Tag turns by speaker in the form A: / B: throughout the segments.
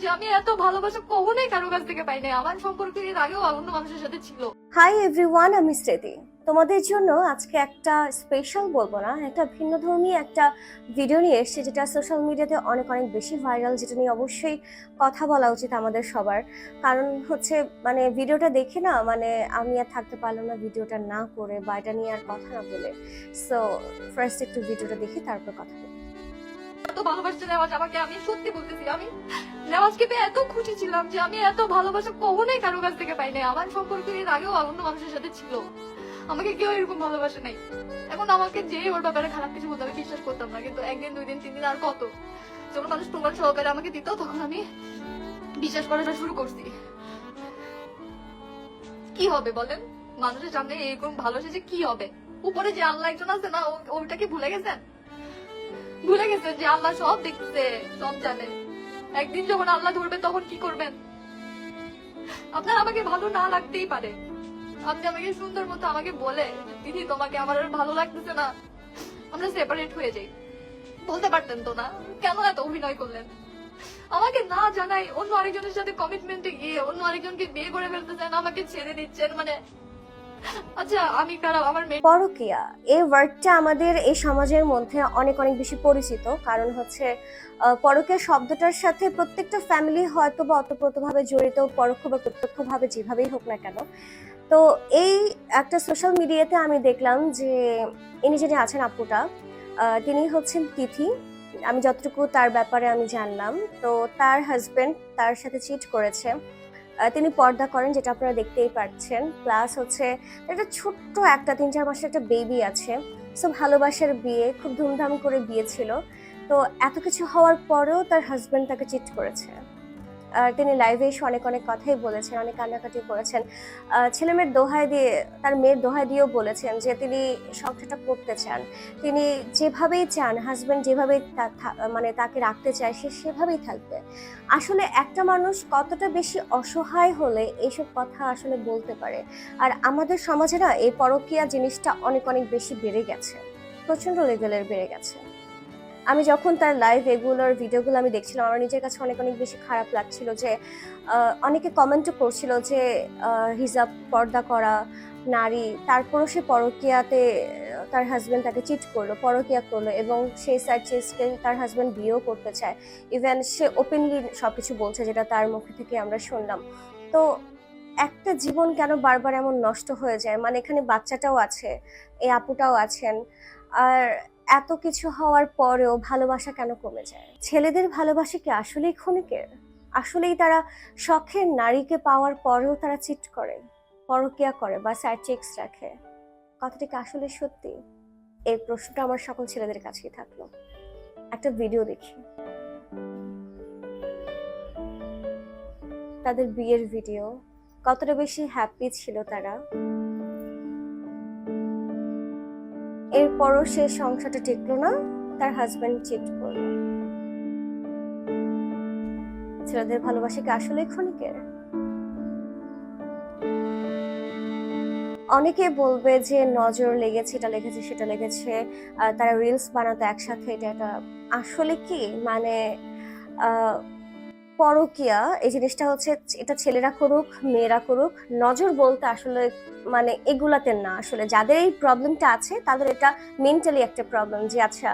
A: যে আমি এত ভালোবাসা কখনোই কারো কাছ থেকে পাই নাই। আমার সম্পর্ক এর আগেও অন্য মানুষের সাথে ছিল।
B: হাই এভরিওয়ান, আমি স্মৃতি। তোমাদের জন্য আজকে একটা স্পেশাল বলবো না, একটা ভিন্নধর্মী একটা ভিডিও নিয়ে এসেছি, যেটা সোশ্যাল মিডিয়াতে অনেক অনেক বেশি ভাইরাল, যেটা নিয়ে অবশ্যই কথা বলা উচিত আমাদের সবার। কারণ হচ্ছে মানে ভিডিওটা দেখে না মানে আমি আর থাকতে পারলাম না ভিডিওটা না করে বা এটা নিয়ে আর কথা না বলে। সো ফার্স্ট একটু ভিডিওটা দেখি, তারপর কথা বলি।
A: এত ভালোবাসছে নেওয়াজ আমাকে, আমি সত্যি বলতেছি, আমি নেওয়াজকে পেয়ে এত খুশি ছিলাম যে আমি এত ভালোবাসা কখনোই কারো কাছ থেকে পাই নাই। আমার সম্পর্ক এর আগেও অন্য মানুষের সাথে ছিল। আমাকে কেউ এরকম ভালোবাসে নাই। এখন আমাকে যে ওর ব্যাপারে খারাপ কিছু বলতো আমি বিশ্বাস করতাম না, কিন্তু একদিন, দুই দিন, তিন দিন, আর কত যখন মানুষ প্রমাণ সহকারে আমাকে দিত, তখন আমি বিশ্বাস করাটা শুরু করছি। কি হবে বলেন, মানুষের সামনে এরকম ভালোবাসে কি হবে? উপরে যে আল্লাহ একজন আছে না, ওইটা কি ভুলে গেছেন? ভুলে গেছেন যে আল্লাহ সব দেখতে, সব জানে। একদিন যখন আল্লাহ ধরবে তখন কি করবেন? আপনার আমাকে ভালো না লাগতেই পারে, আপনি আমাকে সুন্দর মতো আমাকে বলে দিদি তোমাকে আমার আর ভালো লাগতেছে না, আমরা সেপারেট হয়ে যাই, বলতে পারতেন তো না? কেন এত অভিনয় করলেন? আমাকে না জানাই অন্য আরেকজনের সাথে কমিটমেন্টে গিয়ে অন্য আরেকজনকে বিয়ে করে ফেলতেছেন, আমাকে ছেড়ে দিচ্ছেন। মানে আচ্ছা আমি খারাপ, আমার মেয়ে
B: পরকীয়া এই ওয়ার্ডটা আমাদের এই সমাজের মধ্যে অনেক অনেক বেশি পরিচিত। কারণ হচ্ছে পরকীয়া শব্দটার সাথে প্রত্যেকটা ফ্যামিলি হয়তো বা অতপ্রতভাবে জড়িত, পরোক্ষ বা প্রত্যক্ষভাবে যেভাবেই হোক না কেন। তো এই একটা সোশ্যাল মিডিয়াতে আমি দেখলাম যে ইনি যিনি আছেন আপুটা, তিনি হচ্ছেন তিথি। আমি যতটুকু তার ব্যাপারে আমি জানলাম, তো তার হাজবেন্ড তার সাথে চিট করেছে। তিনি পর্দা করেন, যেটা আপনারা দেখতেই পাচ্ছেন। প্লাস হচ্ছে একটা ছোট্ট একটা 3-4 মাসের একটা বেবি আছে। সো ভালোবাসার বিয়ে, খুব ধুমধাম করে বিয়ে ছিল। তো এত কিছু হওয়ার পরেও তার হাজবেন্ড তাকে চিট করেছে। আর তিনি লাইভে এসে অনেক অনেক কথাই বলেছেন, অনেক কান্নাকাটি করেছেন। ছেলেমেয়ের দোহাই দিয়ে, তার মেয়ের দোহাই দিয়েও বলেছেন যে তিনি সংসারটা করতে চান। তিনি যেভাবেই চান, হাজবেন্ড যেভাবেই মানে তাকে রাখতে চায়, সে সেভাবেই থাকবে। আসলে একটা মানুষ কতটা বেশি অসহায় হলে এইসব কথা আসলে বলতে পারে। আর আমাদের সমাজে না এই পরকীয়া জিনিসটা অনেক অনেক বেশি বেড়ে গেছে, প্রচন্ড লেভেলের বেড়ে গেছে। আমি যখন তার লাইভ এগুলোর ভিডিওগুলো আমি দেখছিলাম, আমার নিজের কাছে অনেক অনেক বেশি খারাপ লাগছিল যে অনেকে কমেন্টও করছিল যে হিজাব পর্দা করা নারী, তারপরও সে পরকীয়াতে, তার হাজবেন্ড তাকে চিট করলো, পরকীয়া করলো, এবং সেই সাইড চেসকে তার হাজবেন্ড বিয়েও করতে চায়। ইভেন সে ওপেনলি সবকিছু বলছে, যেটা তার মুখে থেকে আমরা শুনলাম। তো একটা জীবন কেন বারবার এমন নষ্ট হয়ে যায়? মানে এখানে বাচ্চাটাও আছে, এই আপুটাও আছেন। আর এত কিছু হওয়ার পরেও ভালোবাসা কেন কমে যায়? ছেলেদের ভালোবাসা কি আসলেই ক্ষণিকের? আসলেই তারা শখের নারীকে পাওয়ার পরেও তারা চিট করে, পরকীয়া করে বা সাইড চেক্স রাখে? কথাটা কি আসলে সত্যি? এই প্রশ্নটা আমার সকল ছেলেদের কাছেই থাকলো। একটা ভিডিও দেখি, তাদের বিয়ের ভিডিও, কতটা বেশি হ্যাপি ছিল তারা। এরপরও সে সংসারটা টিকলো না, তার হাজবেন্ড চিট করলো। ছেলেদের ভালোবাসা কি আসলে ক্ষণিকের? অনেকে বলবে যে নজর লেগেছে, এটা লেগেছে, সেটা লেগেছে, তারা রিলস বানাতো একসাথে, এটা আসলে কি মানে পরকিয়া এই জিনিসটা হচ্ছে, এটা ছেলেরা করুক মেয়েরা করুক, নজর বলতে আসলে মানে এগুলাতে না। আসলে যাদের এই প্রবলেমটা আছে তাদের এটা মেন্টালি একটা প্রবলেম, যে আচ্ছা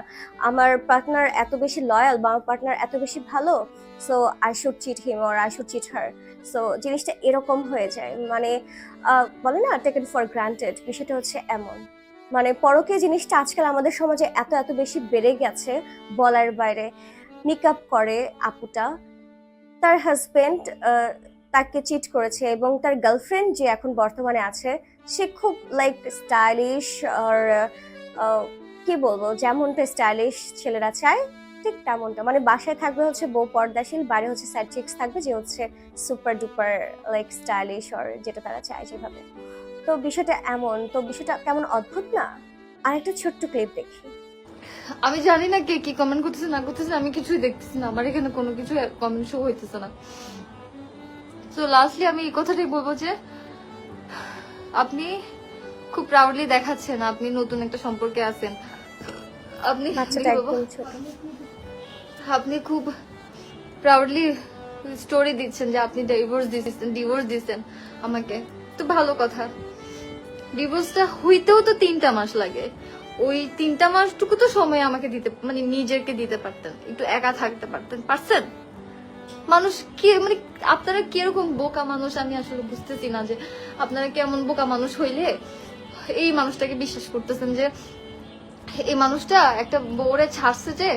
B: আমার পার্টনার এত বেশি লয়াল বা আমার পার্টনার এত বেশি ভালো, so I should cheat him or I should cheat her. So জিনিসটা এরকম হয়ে যায়, মানে বলে না টেকেন ফর গ্রান্টেড, বিষয়টা হচ্ছে এমন। মানে পরকীয়া জিনিসটা আজকাল আমাদের সমাজে এত এত বেশি বেড়ে গেছে, বলার বাইরে। মেকআপ করে আপুটা, তার হাজবেন্ড তাকে চিট করেছে, এবং তার গার্লফ্রেন্ড যে এখন বর্তমানে আছে, সে খুব লাইক স্টাইলিশ। আর কি বলবো, যেমনটা স্টাইলিশ ছেলেরা চায় ঠিক তেমনটা, মানে বাসায় থাকবে হচ্ছে বউ পর্দাশীল, বাইরে হচ্ছে সাইড চিক্স থাকবে যে হচ্ছে সুপার ডুপার লাইক স্টাইলিশ, আর যেটা তারা চায় যেভাবে। তো বিষয়টা এমন, তো বিষয়টা কেমন অদ্ভুত না? আর একটা ছোট্ট ক্লিপ দেখি।
A: আমি জানি না কে কি কমেন্ট করতেছে না করতেছে, আমি কিছুই দেখতেছি না, আমার এখানে কোনো কিছু কমেন্ট শো হইতেছে না। তো লাস্টলি আমি এই কথাটাই বলবো যে আপনি খুব প্রাউডলি দেখাচ্ছেন আপনি নতুন একটা সম্পর্কে আছেন। আপনি
B: বাচ্চাটা
A: দেখি বাবা,
B: একদম ছোট।
A: আপনি খুব প্রাউডলি স্টোরি দিচ্ছেন যে আপনি ডিভোর্স দিচ্ছেন আমাকে, তো ভালো কথা। ডিভোর্সটা হইতেও তো 3টা মাস লাগে, ওই 3টা মাসটুকু তো সময় আমাকে দিতে, মানে নিজেকে দিতে পারতেন, একটু একা থাকতে পারছেন। মানুষ কি, মানে আপনারা কিরকম বোকা মানুষ আমি আসলে বুঝতেছি না, যে আপনারা কেমন বোকা মানুষ হইলে এই মানুষটাকে বিশ্বাস করতেছেন যে এই মানুষটা একটা বউরে ছাড়ছে, যে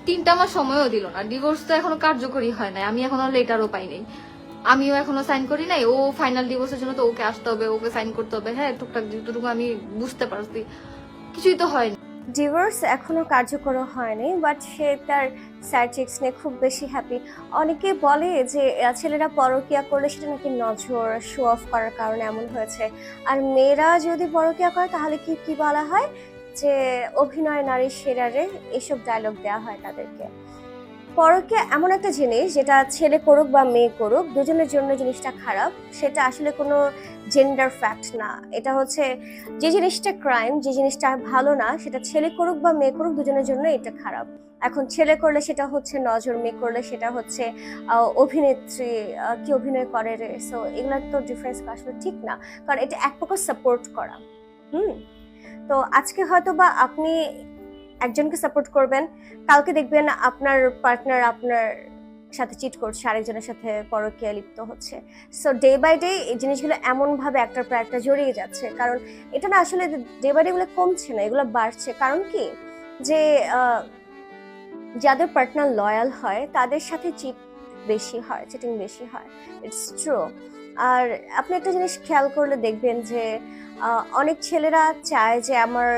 A: 3টা মাস সময়ও দিল না। ডিভোর্স তো এখনো কার্যকরী হয় নাই, আমি এখনো লেটারও পাই নাই, আমিও এখনো সাইন করি নাই। ও ফাইনাল ডিভোর্সের জন্য তো ওকে আসতে হবে, ওকে সাইন করতে হবে। হ্যাঁ, টুকটাক যতটুকু আমি বুঝতে পারছি, কিছুই তো হয়নি।
B: ডিভোর্স এখনো কার্যকর হয়নি, বাট সে তার সাইড চিক্স নিয়ে খুব বেশি হ্যাপি। অনেকে বলে যে ছেলেরা পরকিয়া করলে সেটা নাকি নজর শো অফ করার কারণে এমন হয়েছে, আর মেয়েরা যদি পরকিয়া করে তাহলে কি কি বলা হয়, যে অভিনয় নারীর সেরারে, এসব ডায়লগ দেওয়া হয় তাদেরকে। পরকীয়া এমন একটা জিনিস যেটা ছেলে করুক বা মেয়ে করুক দুজনের জন্য জিনিসটা খারাপ, সেটা আসলে কোনো জেন্ডার ফ্যাক্ট না। এটা হচ্ছে যে জিনিসটা ক্রাইম, যে জিনিসটা ভালো না, সেটা ছেলে করুক বা মেয়ে করুক দুজনের জন্য এটা খারাপ। এখন ছেলে করলে সেটা হচ্ছে নজর, মেয়ে করলে সেটা হচ্ছে অভিনেত্রী কি অভিনয় করে রে, সো এগুলোর তো ডিফারেন্স আসলে ঠিক না, কারণ এটা এক প্রকার সাপোর্ট করা। হুম। তো আজকে হয়তো বা আপনি একজনকে সাপোর্ট করবেন, কালকে দেখবেন আপনার পার্টনার আপনার সাথে চিট করছে, আরেকজনের সাথে পরকীয়া লিপ্ত হচ্ছে। সো ডে বাই ডে এই জিনিসগুলো এমন ভাবে একটার পর একটা জড়িয়ে যাচ্ছে, কারণ এটা না আসলে ডে বাই ডে এগুলো কমছে না, এগুলো বাড়ছে। কারণ কি, যে যাদের পার্টনার লয়াল হয় তাদের সাথে চিট বেশি হয়, চিটিং বেশি হয়, ইটস ট্রু। আর আপনি একটা জিনিস খেয়াল করলে দেখবেন যে অনেক ছেলেরা চায় যে আমার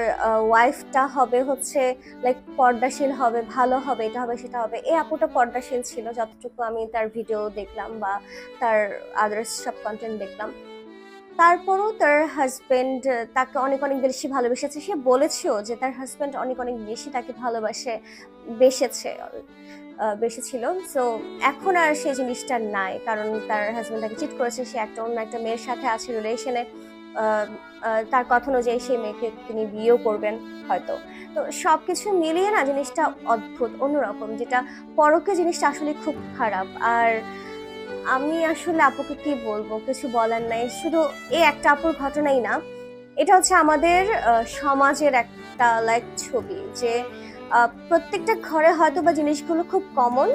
B: ওয়াইফটা হবে হচ্ছে লাইক পর্দাশীল হবে, ভালো হবে, এটা হবে সেটা হবে। এই আপুটা পর্দাশীল ছিল যতটুকু আমি তার ভিডিও দেখলাম বা তার আদার্স সব কন্টেন্ট দেখলাম। তারপরও তার হাজবেন্ড তাকে অনেক অনেক বেশি ভালোবেসেছে, সে বলেছেও যে তার হাজবেন্ড অনেক অনেক বেশি তাকে বেসেছিল। সো এখন আর সেই জিনিসটা নাই, কারণ তার হাজবেন্ড তাকে চিট করেছে, সে একটা অন্য একটা মেয়ের সাথে আছে রিলেশনে। তার কথা অনুযায়ী সেই মেয়েকে তিনি বিয়েও করবেন হয়তো। তো সবকিছু মিলিয়ে না জিনিসটা অদ্ভুত, অন্যরকম, যেটা পরকে জিনিসটা আসলে খুব খারাপ। আর আমি আসলে আপুকে কি বলবো, কিছু বলার নাই। শুধু এই একটা আপুর ঘটনাই না, এটা হচ্ছে আমাদের সমাজের একটা লাইক ছবি, যে প্রত্যেকটা ঘরে হয়তোবা জিনিসগুলো খুব কমন,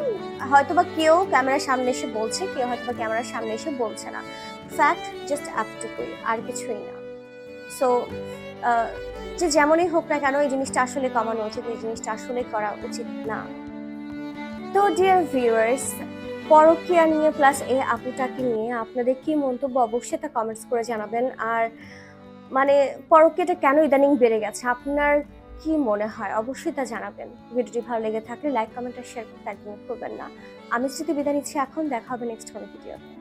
B: হয়তোবা কেউ ক্যামেরার সামনে এসে বলছে, কেউ হয়তোবা ক্যামেরার সামনে এসে বলছে না। ফ্যাক্ট জাস্ট এতটুকুই, আর কিছুই না। সো যে যেমনই হোক না কেন, এই জিনিসটা আসলে কমানো উচিত, এই জিনিসটা আসলে করা উচিত না। তো ডিয়ার ভিউয়ার্স, পরকীয়া নিয়ে প্লাস এই আপুটাকে নিয়ে আপনাদের কি মন্তব্য অবশ্যই তা কমেন্টস করে জানাবেন। আর মানে পরকীয়াটা কেন ইদানিং বেড়ে গেছে, আপনার কি মনে হয় অবশ্যই তা জানাবেন। ভিডিওটি ভালো লেগে থাকলে লাইক, কমেন্ট আর শেয়ার করতে একদম ভুলবেন না। আমি স্মৃতি বিদায় নিচ্ছি, এখন দেখা হবে নেক্সট কোনো ভিডিওতে।